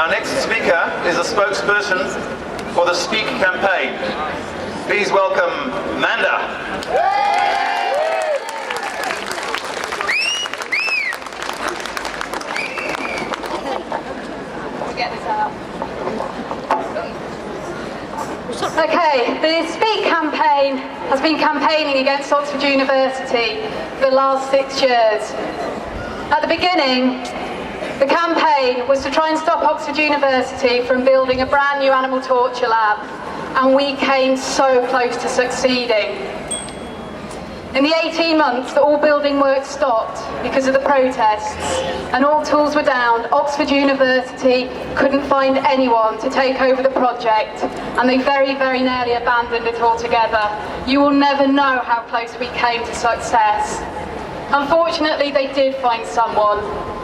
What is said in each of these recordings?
Our next speaker is a spokesperson for the Speak campaign. Please welcome Amanda. Okay, the Speak campaign has been campaigning against Oxford University for the last 6 years. At the beginning, the campaign was to try and stop Oxford University from building a brand new animal torture lab, and we came so close to succeeding. In the 18 months that all building work stopped because of the protests and all tools were down, Oxford University couldn't find anyone to take over the project, and they very, very nearly abandoned it altogether. You will never know how close we came to success. Unfortunately, they did find someone,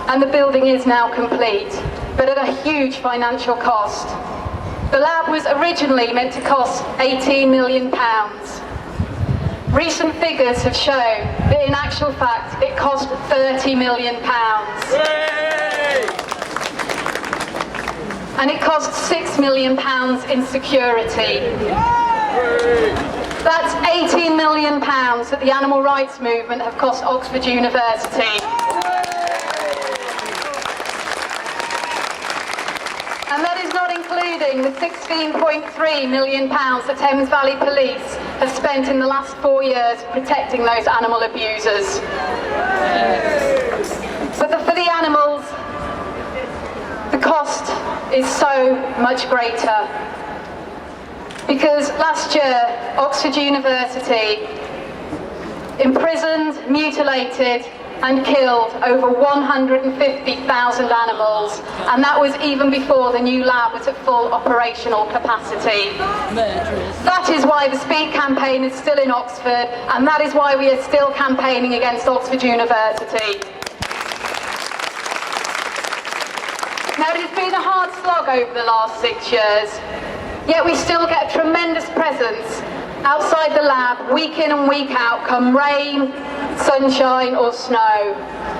and the building is now complete, but at a huge financial cost. The lab was originally meant to cost £18 million. Recent figures have shown that in actual fact it cost £30 million. And it cost £6 million in security. That's £18 million that the animal rights movement have cost Oxford University. And that is not including the £16.3 million that Thames Valley Police have spent in the last 4 years protecting those animal abusers. But for the animals, the cost is so much greater. Because last year, Oxford University imprisoned, mutilated, and killed over 150,000 animals, and that was even before the new lab was at full operational capacity. That is why the Speak campaign is still in Oxford, and that is why we are still campaigning against Oxford University. Now, it has been a hard slog over the last 6 years, yet we still get a tremendous presence outside the lab, week in and week out, come rain, sunshine or snow.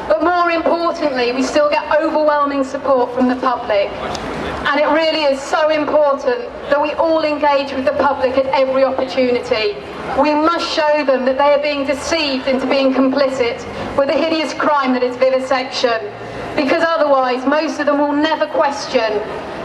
But more importantly, we still get overwhelming support from the public. And it really is so important that we all engage with the public at every opportunity. We must show them that they are being deceived into being complicit with the hideous crime that is vivisection. Because otherwise, most of them will never question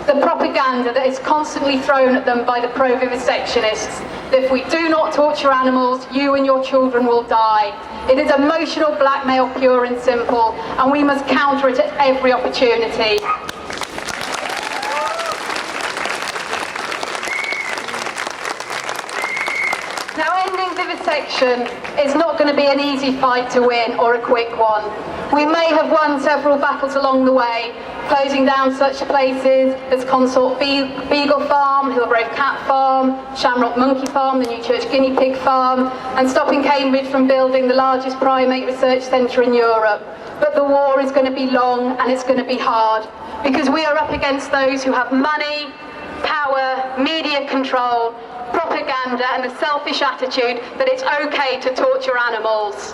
the propaganda that is constantly thrown at them by the pro-vivisectionists. That if we do not torture animals, you and your children will die. It is emotional blackmail, pure and simple, and we must counter it at every opportunity. Now, ending vivisection is not going to be an easy fight to win or a quick one. We may have won several battles along the way, closing down such places as Consort Beagle Farm, Hillgrove Cat Farm, Shamrock Monkey Farm, the Newchurch Guinea Pig Farm, and stopping Cambridge from building the largest primate research centre in Europe. But the war is going to be long and it's going to be hard, because we are up against those who have money, power, media control, propaganda and the selfish attitude that it's okay to torture animals.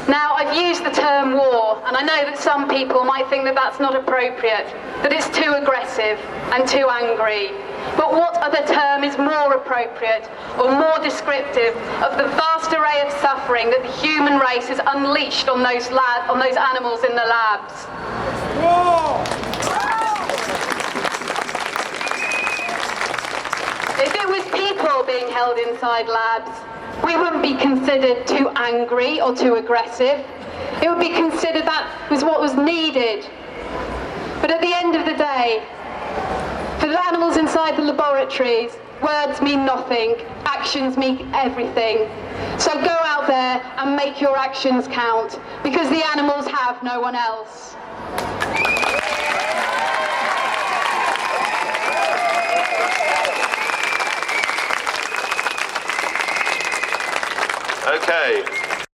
Now, I've used the term war, and I know that some people might think that that's not appropriate, that it's too aggressive and too angry. But what other term is more appropriate or more descriptive of the vast array of suffering that the human race has unleashed on those animals in the labs? If it was people being held inside labs, we wouldn't be considered too angry or too aggressive. It would be considered that was what was needed. But at the end of the day, for the animals inside the laboratories, words mean nothing, actions mean everything. So go out there and make your actions count, because the animals have no one else.